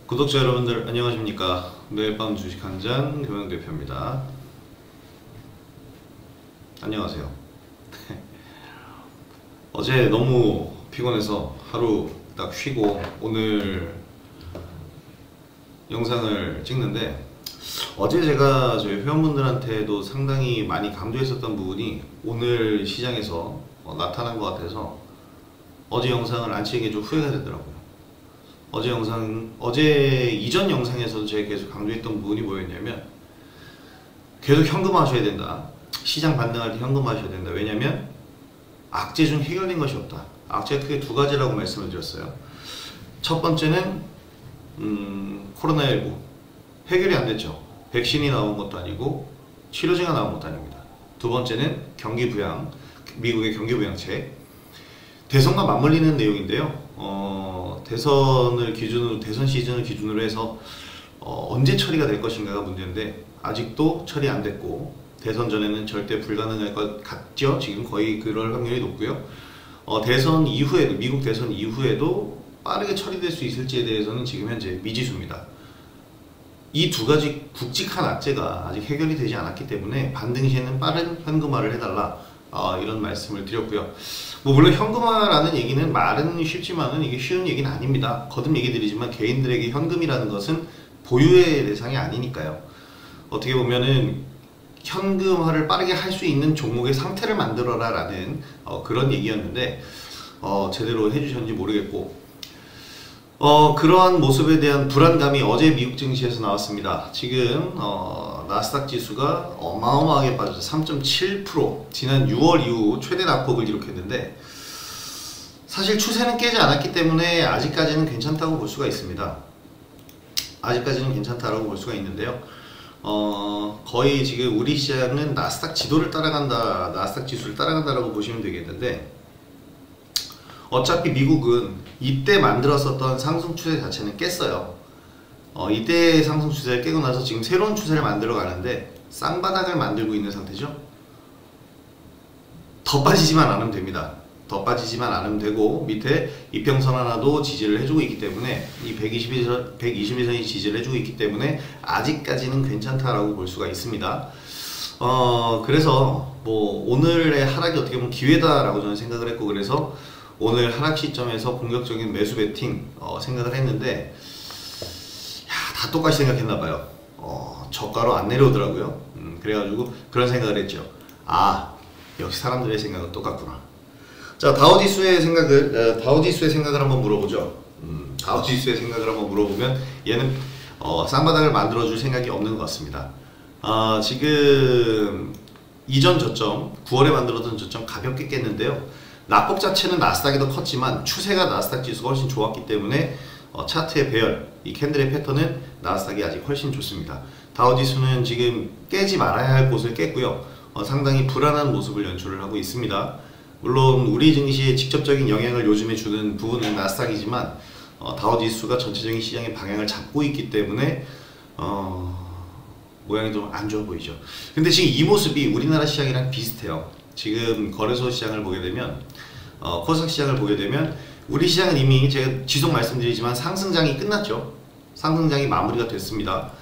구독자 여러분들 안녕하십니까. 매일 밤 주식 한 잔 경영대표입니다. 안녕하세요. 어제 너무 피곤해서 하루 딱 쉬고 오늘 영상을 찍는데, 어제 제가 저희 회원분들한테도 상당히 많이 강조했었던 부분이 오늘 시장에서 나타난 것 같아서 어제 영상을 안 찍은 게 좀 후회가 되더라고요. 어제 이전 영상에서도 제가 계속 강조했던 부분이 뭐였냐면, 계속 현금화하셔야 된다. 시장 반등할 때 현금화하셔야 된다. 왜냐면 악재 중 해결된 것이 없다. 악재가 크게 두 가지라고 말씀을 드렸어요. 첫 번째는 코로나19 해결이 안 됐죠. 백신이 나온 것도 아니고 치료제가 나온 것도 아닙니다. 두 번째는 경기 부양, 미국의 경기 부양책, 대선과 맞물리는 내용인데요. 대선을 기준으로, 대선 시즌을 기준으로 해서 언제 처리가 될 것인가가 문제인데, 아직도 처리 안 됐고 대선 전에는 절대 불가능할 것 같죠. 지금 거의 그럴 확률이 높고요. 대선 이후에도, 미국 대선 이후에도 빠르게 처리될 수 있을지에 대해서는 지금 현재 미지수입니다. 이 두 가지 굵직한 악재가 아직 해결이 되지 않았기 때문에 반등 시에는 빠른 현금화를 해달라, 이런 말씀을 드렸고요. 물론 현금화라는 얘기는 말은 쉽지만은 이게 쉬운 얘기는 아닙니다. 거듭 얘기 드리지만 개인들에게 현금이라는 것은 보유의 대상이 아니니까요. 어떻게 보면은 현금화를 빠르게 할 수 있는 종목의 상태를 만들어라 라는 그런 얘기였는데, 제대로 해주셨는지 모르겠고, 그러한 모습에 대한 불안감이 어제 미국 증시에서 나왔습니다. 지금 나스닥 지수가 어마어마하게 빠져서 3.7%, 지난 6월 이후 최대 낙폭을 기록했는데, 사실 추세는 깨지 않았기 때문에 아직까지는 괜찮다고 볼 수가 있습니다. 아직까지는 괜찮다라고 볼 수가 있는데요. 거의 지금 우리 시장은 나스닥 지도를 따라간다, 나스닥 지수를 따라간다라고 보시면 되겠는데, 어차피 미국은 이때 만들었었던 상승 추세 자체는 깼어요. 이때 상승 추세를 깨고 나서 지금 새로운 추세를 만들어 가는데 쌍바닥을 만들고 있는 상태죠. 더 빠지지만 않으면 됩니다. 더 빠지지만 않으면 되고, 밑에 이평선 하나도 지지를 해주고 있기 때문에, 이 121선이 지지를 해주고 있기 때문에 아직까지는 괜찮다라고 볼 수가 있습니다. 그래서 뭐 오늘의 하락이 어떻게 보면 기회다라고 저는 생각을 했고, 그래서 오늘 하락 시점에서 공격적인 매수 베팅 생각을 했는데, 다 똑같이 생각했나봐요. 저가로 안 내려오더라고요. 그래가지고 그런 생각을 했죠. 역시 사람들의 생각은 똑같구나. 자, 다우지수의 생각을 한번 물어보죠. 다우지수의 생각을 한번 물어보면 얘는 쌍바닥을 만들어줄 생각이 없는 것 같습니다. 지금 이전 저점, 9월에 만들었던 저점 가볍게 깼는데요. 낙폭 자체는 나스닥이 더 컸지만 추세가 나스닥 지수가 훨씬 좋았기 때문에 차트의 배열, 이 캔들의 패턴은 나스닥이 아직 훨씬 좋습니다. 다우지수는 지금 깨지 말아야 할 곳을 깼고요. 상당히 불안한 모습을 연출을 하고 있습니다. 물론 우리 증시에 직접적인 영향을 요즘에 주는 부분은 나스닥이지만, 다우지수가 전체적인 시장의 방향을 잡고 있기 때문에 모양이 좀 안 좋아 보이죠. 근데 지금 이 모습이 우리나라 시장이랑 비슷해요. 지금 거래소 시장을 보게 되면, 코스닥 시장을 보게 되면, 우리 시장은 이미 제가 지속 말씀드리지만 상승장이 끝났죠. 상승장이 마무리가 됐습니다.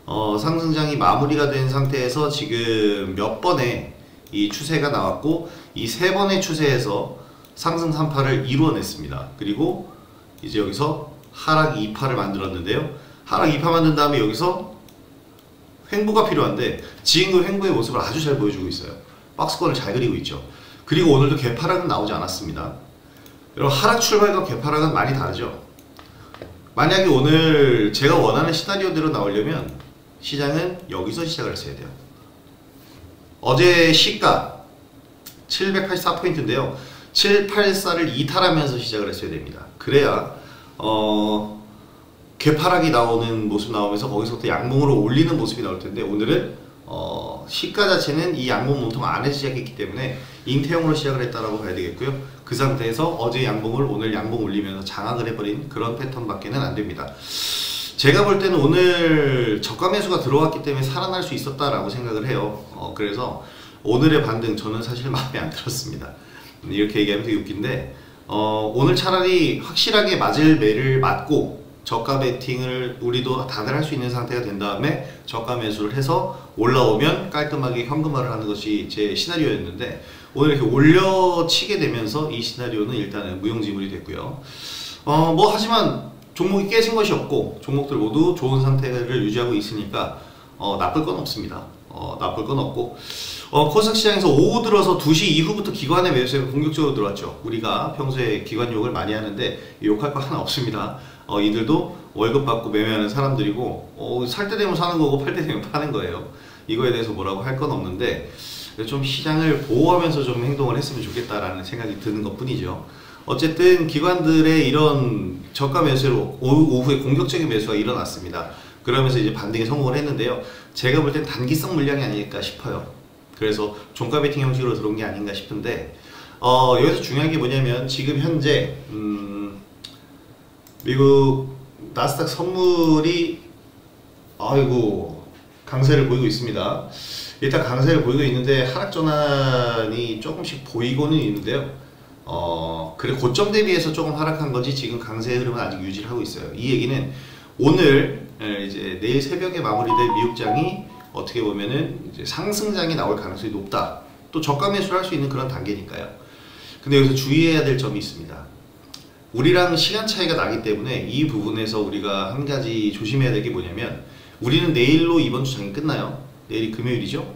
상승장이 마무리가 된 상태에서 지금 몇 번의 이 추세가 나왔고, 이 세 번의 추세에서 상승 3파를 이루어냈습니다. 그리고 이제 여기서 하락 2파를 만들었는데요. 하락 2파 만든 다음에 여기서 횡보가 필요한데, 지금 그 횡보의 모습을 아주 잘 보여주고 있어요. 박스권을 잘 그리고 있죠. 그리고 오늘도 개파락은 나오지 않았습니다. 여러분, 하락 출발과 개파락은 많이 다르죠. 만약에 오늘 제가 원하는 시나리오대로 나오려면 시장은 여기서 시작을 했어야 돼요. 어제 시가 784포인트인데요 784를 이탈하면서 시작을 했어야 됩니다. 그래야 개파락이 나오는 모습 나오면서 거기서부터 양봉으로 올리는 모습이 나올 텐데, 오늘은 시가 자체는 이 양봉 몸통 안에서 시작했기 때문에 잉태형으로 시작을 했다라고 봐야 되겠고요. 그 상태에서 어제 양봉을 오늘 양봉 올리면서 장악을 해버린 그런 패턴밖에는 안 됩니다. 제가 볼 때는 오늘 저가 매수가 들어왔기 때문에 살아날 수 있었다라고 생각을 해요. 그래서 오늘의 반등 저는 사실 마음에 안 들었습니다. 이렇게 얘기하면 되게 웃긴데, 오늘 차라리 확실하게 맞을 매를 맞고 저가 베팅을 우리도 다들 할 수 있는 상태가 된 다음에 저가 매수를 해서 올라오면 깔끔하게 현금화를 하는 것이 제 시나리오였는데, 오늘 이렇게 올려치게 되면서 이 시나리오는 일단은 무용지물이 됐고요. 뭐 하지만 종목이 깨진 것이 없고 종목들 모두 좋은 상태를 유지하고 있으니까 나쁠 건 없습니다. 나쁠 건 없고, 코스닥 시장에서 오후 들어서 2시 이후부터 기관의 매수가 공격적으로 들어왔죠. 우리가 평소에 기관 욕을 많이 하는데 욕할 거 하나 없습니다. 이들도 월급 받고 매매하는 사람들이고, 살 때 되면 사는 거고 팔 때 되면 파는 거예요. 이거에 대해서 뭐라고 할 건 없는데, 좀 시장을 보호하면서 좀 행동을 했으면 좋겠다라는 생각이 드는 것 뿐이죠. 어쨌든 기관들의 이런 저가 매수로 오후에 공격적인 매수가 일어났습니다. 그러면서 이제 반등에 성공을 했는데요. 제가 볼 땐 단기성 물량이 아닐까 싶어요. 그래서 종가 베팅 형식으로 들어온 게 아닌가 싶은데, 여기서 중요한 게 뭐냐면 지금 현재 미국 나스닥 선물이 강세를 보이고 있습니다. 일단 강세를 보이고 있는데 하락 전환이 조금씩 보이고는 있는데요. 그래 고점 대비해서 조금 하락한 거지 지금 강세 흐름은 아직 유지를 하고 있어요. 이 얘기는 오늘 이제 내일 새벽에 마무리될 미국장이 어떻게 보면은 이제 상승장이 나올 가능성이 높다. 또 저가 매수를 할 수 있는 그런 단계니까요. 근데 여기서 주의해야 될 점이 있습니다. 우리랑 시간 차이가 나기 때문에 이 부분에서 우리가 한 가지 조심해야 될 게 뭐냐면, 우리는 내일로 이번 주 장이 끝나요. 내일이 금요일이죠.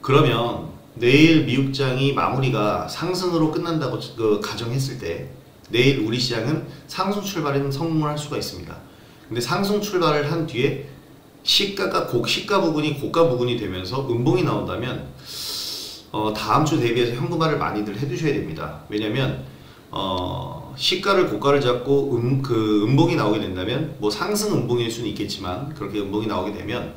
그러면 내일 미국장이 마무리가 상승으로 끝난다고 가정했을 때 내일 우리 시장은 상승 출발에는 성공을 할 수가 있습니다. 근데 상승 출발을 한 뒤에 시가 부분이 고가 부분이 되면서 음봉이 나온다면 다음 주 대비해서 현금화를 많이들 해두셔야 됩니다. 왜냐면 시가를 고가를 잡고 음봉이 나오게 된다면, 뭐 상승 음봉일 수는 있겠지만 그렇게 음봉이 나오게 되면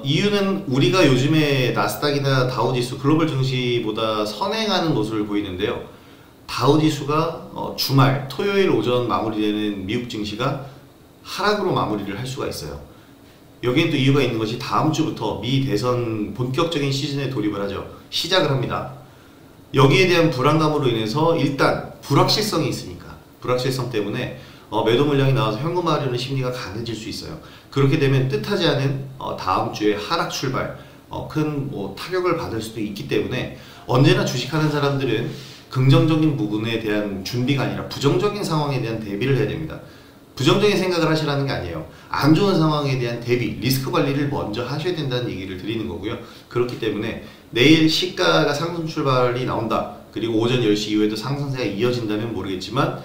이유는 우리가 요즘에 나스닥이나 다우지수 글로벌 증시보다 선행하는 모습을 보이는데요. 다우지수가 주말 토요일 오전 마무리되는 미국 증시가 하락으로 마무리를 할 수가 있어요. 여기엔 또 이유가 있는 것이 다음 주부터 미 대선 본격적인 시즌에 돌입을 하죠. 시작을 합니다. 여기에 대한 불안감으로 인해서 일단 불확실성이 있으니까, 불확실성 때문에 매도 물량이 나와서 현금화하려는 심리가 강해질 수 있어요. 그렇게 되면 뜻하지 않은 다음 주에 하락 출발, 큰 타격을 받을 수도 있기 때문에 언제나 주식하는 사람들은 긍정적인 부분에 대한 준비가 아니라 부정적인 상황에 대한 대비를 해야 됩니다. 부정적인 생각을 하시라는 게 아니에요. 안 좋은 상황에 대한 대비, 리스크 관리를 먼저 하셔야 된다는 얘기를 드리는 거고요. 그렇기 때문에 내일 시가가 상승 출발이 나온다. 그리고 오전 10시 이후에도 상승세가 이어진다면 모르겠지만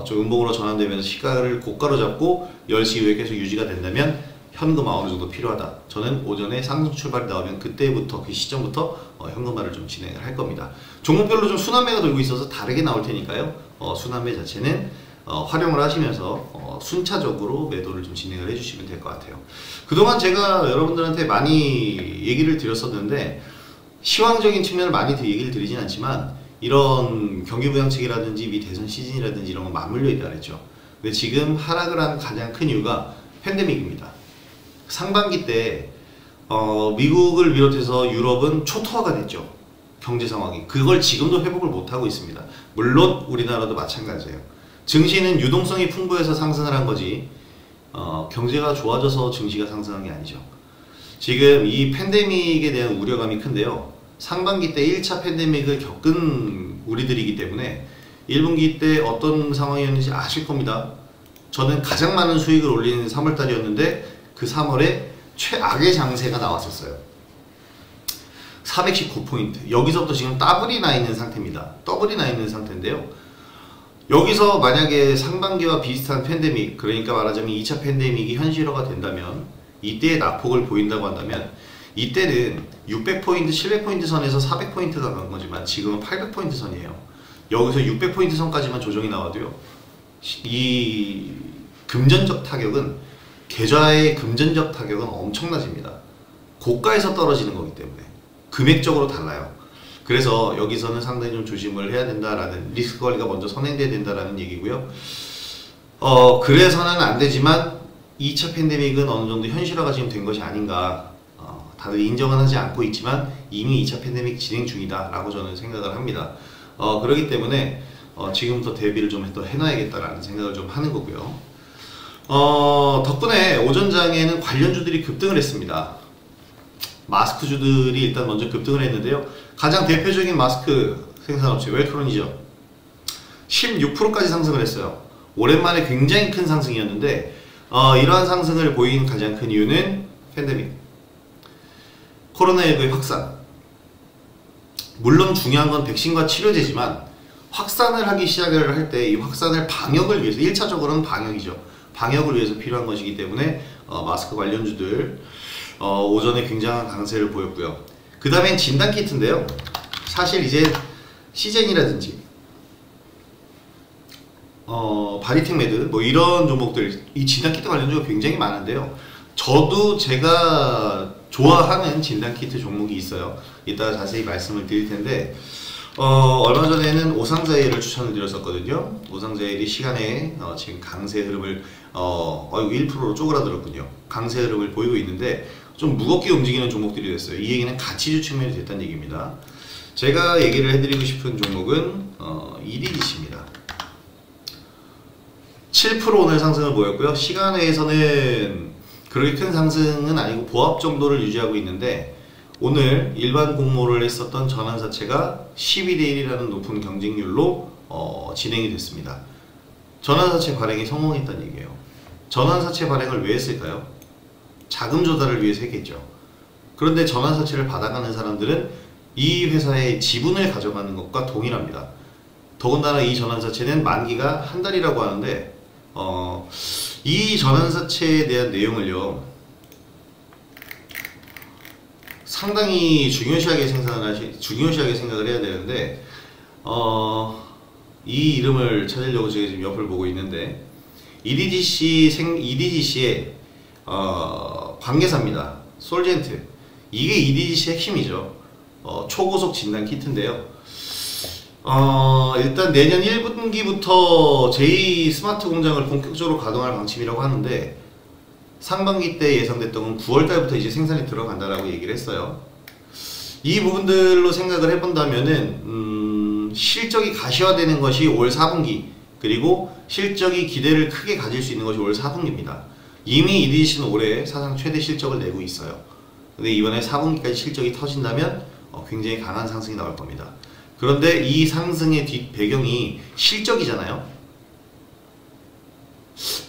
좀 음봉으로 전환되면서 시가를 고가로 잡고 10시 이후에 계속 유지가 된다면 현금화 어느 정도 필요하다. 저는 오전에 상승 출발이 나오면 그때부터, 그 시점부터 현금화를 좀 진행을 할 겁니다. 종목별로 좀 순환매가 돌고 있어서 다르게 나올 테니까요. 순환매 자체는 활용을 하시면서 순차적으로 매도를 좀 진행을 해주시면 될 것 같아요. 그동안 제가 여러분들한테 많이 얘기를 드렸었는데, 시황적인 측면을 많이 얘기를 드리진 않지만 이런 경기부양책이라든지 미 대선 시즌이라든지 이런 거 맞물려 있다 그랬죠. 근데 지금 하락을 한 가장 큰 이유가 팬데믹입니다. 상반기 때 미국을 비롯해서 유럽은 초토화가 됐죠. 경제 상황이. 그걸 지금도 회복을 못하고 있습니다. 물론 우리나라도 마찬가지예요. 증시는 유동성이 풍부해서 상승을 한 거지 경제가 좋아져서 증시가 상승한 게 아니죠. 지금 이 팬데믹에 대한 우려감이 큰데요. 상반기 때 1차 팬데믹을 겪은 우리들이기 때문에 1분기 때 어떤 상황이었는지 아실 겁니다. 저는 가장 많은 수익을 올린 3월달이었는데 그 3월에 최악의 장세가 나왔었어요. 419포인트. 여기서부터 지금 더블이 나 있는 상태입니다. 더블이 나 있는 상태인데요. 여기서 만약에 상반기와 비슷한 팬데믹, 그러니까 말하자면 2차 팬데믹이 현실화가 된다면, 이때의 낙폭을 보인다고 한다면 이때는 600포인트, 700포인트 선에서 400포인트가 간 거지만 지금은 800포인트 선이에요. 여기서 600포인트 선까지만 조정이 나와도요, 이 금전적 타격은, 계좌의 금전적 타격은 엄청나집니다. 고가에서 떨어지는 거기 때문에 금액적으로 달라요. 그래서 여기서는 상당히 좀 조심을 해야 된다라는, 리스크 관리가 먼저 선행돼야 된다라는 얘기고요. 그래서는 안 되지만 2차 팬데믹은 어느 정도 현실화가 지금 된 것이 아닌가. 다들 인정은 하지 않고 있지만 이미 2차 팬데믹 진행 중이다 라고 저는 생각을 합니다. 그렇기 때문에 지금부터 대비를 좀 더 해놔야겠다라는 생각을 좀 하는 거고요. 덕분에 오전장에는 관련주들이 급등을 했습니다. 마스크주들이 일단 먼저 급등을 했는데요. 가장 대표적인 마스크 생산업체 웰크론이죠. 16%까지 상승을 했어요. 오랜만에 굉장히 큰 상승이었는데 이러한 상승을 보인 가장 큰 이유는 팬데믹, 코로나19의 확산. 물론 중요한 건 백신과 치료제지만 확산을 하기 시작을 할 때 이 확산을 방역을 위해서 1차적으로는 방역이죠. 방역을 위해서 필요한 것이기 때문에 마스크 관련주들 오전에 굉장한 강세를 보였고요. 그 다음엔 진단키트인데요. 사실 이제 시젠이라든지 바리텍메드 뭐 이런 종목들, 이 진단키트 관련주가 굉장히 많은데요. 저도 제가 좋아하는 진단키트 종목이 있어요. 이따가 자세히 말씀을 드릴 텐데 얼마 전에는 오상자일을 추천을 드렸었거든요. 오상자일이 시간에 지금 강세 흐름을 1%로 쪼그라들었군요. 강세 흐름을 보이고 있는데 좀 무겁게 움직이는 종목들이 됐어요. 이 얘기는 가치주 측면이 됐다는 얘기입니다. 제가 얘기를 해드리고 싶은 종목은 EDGC입니다. 7% 오늘 상승을 보였고요. 시간외에서는 그렇게 큰 상승은 아니고 보합 정도를 유지하고 있는데 오늘 일반 공모를 했었던 전환사채가 12대 1이라는 높은 경쟁률로 진행이 됐습니다. 전환사채 발행이 성공했다는 얘기예요. 전환사채 발행을 왜 했을까요? 자금 조달을 위해서 했겠죠. 그런데 전환사채를 받아가는 사람들은 이 회사의 지분을 가져가는 것과 동일합니다. 더군다나 이 전환사채는 만기가 한 달이라고 하는데 이 전환사채에 대한 내용을요 상당히 중요시하게 생각을 해야 되는데 이 이름을 찾으려고 제가 지금 옆을 보고 있는데 EDGC의 관계사입니다. 솔젠트. 이게 EDGC 핵심이죠. 초고속 진단 키트인데요. 일단 내년 1분기부터 제2 스마트 공장을 본격적으로 가동할 방침이라고 하는데 상반기 때 예상됐던 건 9월달부터 이제 생산이 들어간다라고 얘기를 했어요. 이 부분들로 생각을 해본다면은 실적이 가시화되는 것이 올 4분기, 그리고 실적이 기대를 크게 가질 수 있는 것이 올 4분기입니다. 이미 EDGC는 올해 사상 최대 실적을 내고 있어요. 근데 이번에 4분기까지 실적이 터진다면 굉장히 강한 상승이 나올 겁니다. 그런데 이 상승의 뒷 배경이 실적이잖아요.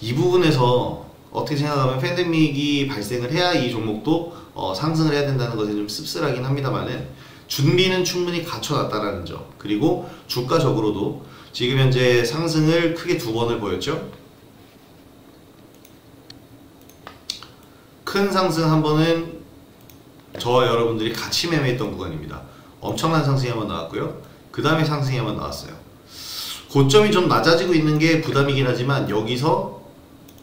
이 부분에서 어떻게 생각하면 팬데믹이 발생을 해야 이 종목도 상승을 해야 된다는 것에 좀 씁쓸하긴 합니다만은 준비는 충분히 갖춰놨다라는 점, 그리고 주가적으로도 지금 현재 상승을 크게 2번을 보였죠. 큰 상승 한 번은 저와 여러분들이 같이 매매했던 구간입니다. 엄청난 상승이 한번 나왔고요. 그 다음에 상승이 한번 나왔어요. 고점이 좀 낮아지고 있는 게 부담이긴 하지만 여기서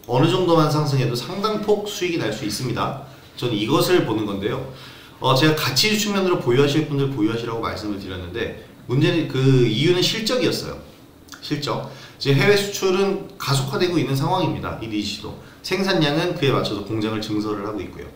어느 정도만 상승해도 상당폭 수익이 날 수 있습니다. 저는 이것을 보는 건데요. 제가 가치주 측면으로 보유하실 분들 보유하시라고 말씀을 드렸는데 문제는 그 이유는 실적이었어요. 실적. 지금 해외 수출은 가속화되고 있는 상황입니다. EDGC도. 생산량은 그에 맞춰서 공장을 증설을 하고 있고요.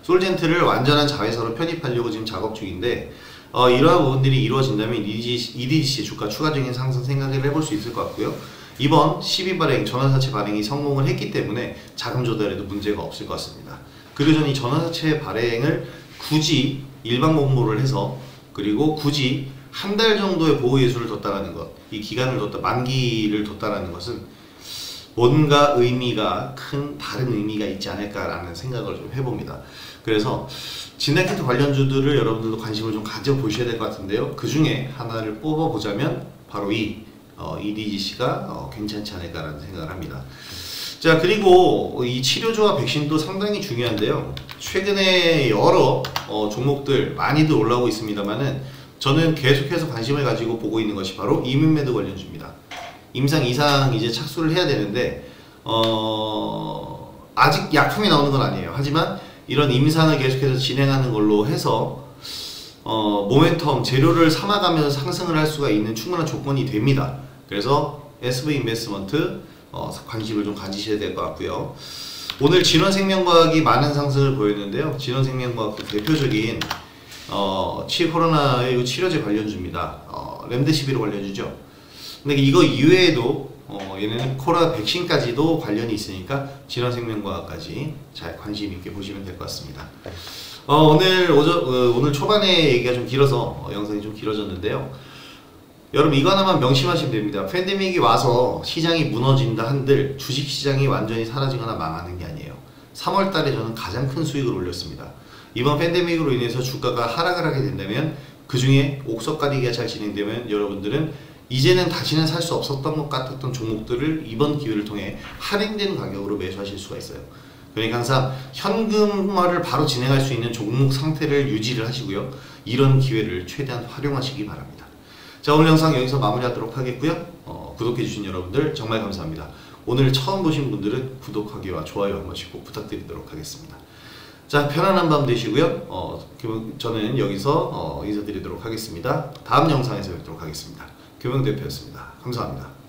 솔젠트를 완전한 자회사로 편입하려고 지금 작업 중인데 이러한 부분들이 이루어진다면 EDGC 주가 추가적인 상승 생각을 해볼 수 있을 것 같고요. 이번 12발행 전환사채 발행이 성공을 했기 때문에 자금 조달에도 문제가 없을 것 같습니다. 그리고 저는 이 전환사채 발행을 굳이 일반 공모를 해서 그리고 굳이 한 달 정도의 보호 예수를 뒀다라는 것, 이 기간을 뒀다, 만기를 뒀다라는 것은 뭔가 의미가 큰 다른 의미가 있지 않을까라는 생각을 좀 해봅니다. 그래서 진단키트 관련주들을 여러분들도 관심을 좀 가져보셔야 될 것 같은데요. 그 중에 하나를 뽑아보자면 바로 이 EDGC가 괜찮지 않을까라는 생각을 합니다. 자, 그리고 이 치료주와 백신도 상당히 중요한데요. 최근에 여러 종목들 많이들 올라오고 있습니다만은 저는 계속해서 관심을 가지고 보고 있는 것이 바로 이민메드 관련주입니다. 임상 이상 이제 착수를 해야 되는데 아직 약품이 나오는 건 아니에요. 하지만 이런 임상을 계속해서 진행하는 걸로 해서 모멘텀 재료를 삼아가면서 상승을 할 수가 있는 충분한 조건이 됩니다. 그래서 SV 인베스트먼트 관심을 좀 가지셔야 될 것 같고요. 오늘 진원생명과학이 많은 상승을 보였는데요. 진원생명과학도 대표적인 코로나19 치료제 관련주입니다. 렘데시비르 관련주죠. 근데 이거 이외에도 얘는 코로나 백신까지도 관련이 있으니까 질환생명과까지 잘 관심 있게 보시면 될 것 같습니다. 오늘 초반에 얘기가 좀 길어서 영상이 좀 길어졌는데요. 여러분 이거 하나만 명심하시면 됩니다. 팬데믹이 와서 시장이 무너진다 한들 주식시장이 완전히 사라지거나 망하는 게 아니에요. 3월달에 저는 가장 큰 수익을 올렸습니다. 이번 팬데믹으로 인해서 주가가 하락을 하게 된다면 그 중에 옥석가리기가 잘 진행되면 여러분들은 이제는 다시는 살 수 없었던 것 같았던 종목들을 이번 기회를 통해 할인된 가격으로 매수하실 수가 있어요. 그러니까 항상 현금화를 바로 진행할 수 있는 종목 상태를 유지를 하시고요. 이런 기회를 최대한 활용하시기 바랍니다. 자, 오늘 영상 여기서 마무리하도록 하겠고요. 구독해주신 여러분들 정말 감사합니다. 오늘 처음 보신 분들은 구독하기와 좋아요 한 번씩 꼭 부탁드리도록 하겠습니다. 자, 편안한 밤 되시고요. 저는 여기서 인사드리도록 하겠습니다. 다음 영상에서 뵙도록 하겠습니다. 교명대표였습니다. 감사합니다.